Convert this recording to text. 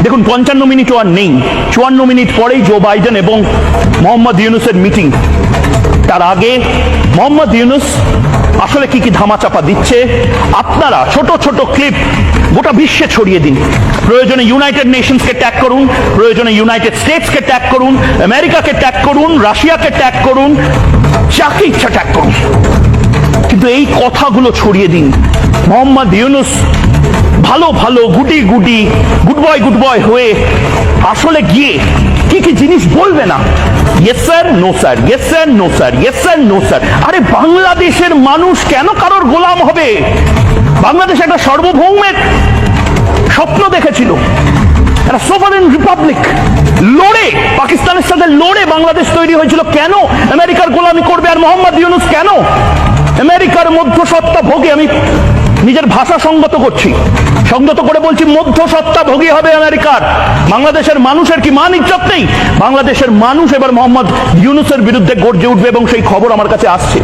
দেখুন 55 মিনিটও আর নেই, 54 মিনিট পরেই জো বাইডেন এবং মোহাম্মদ ইউনুসের মিটিং। তার আগে মোহাম্মদ ইউনুস আসলে কি কি ধামাচাপা দিচ্ছে আপনারা ছোট ছোট ক্লিপ গোটা বিশ্বে ছড়িয়ে দিন। প্রয়োজনে ইউনাইটেড নেশনসকে ট্যাগ করুন, প্রয়োজনে ইউনাইটেড স্টেটসকে ট্যাগ করুন, আমেরিকাকে ট্যাগ করুন, রাশিয়াকে ট্যাগ করুন, যাকে ইচ্ছা ট্যাগ করুন, কিন্তু এই কথাগুলো ছড়িয়ে দিন। মোহাম্মদ ইউনুস ভালো ভালো গুটি গুটি গুড বয় হয়ে আসলে গিয়ে কি কি জিনিস বলবে না, yes sir no sir, yes sir no sir, yes sir no sir. আরে বাংলাদেশের মানুষ কেন কারোর গোলাম হবে? বাংলাদেশ একটা সার্বভৌমের স্বপ্ন দেখেছিল, একটা সোভারেন রিপাবলিক, লড়ে পাকিস্তানের সাথে লড়ে বাংলাদেশ তৈরি হয়েছিল। কেন আমেরিকার গোলামি করবে? আর মোহাম্মদ ইউনুস কেন আমেরিকার মধ্যসত্ত্বা ভোগী? আমি নিজের ভাষা সংগত করছি, সংগত করে বলছি মধ্যসত্ত্বা ভোগী হবে আমেরিকার। বাংলাদেশের মানুষের কি মান ইজ্জত নেই? বাংলাদেশের মানুষ এবার মোহাম্মদ ইউনুসের বিরুদ্ধে গর্জে উঠবে এবং সেই খবর আমার কাছে আসছে।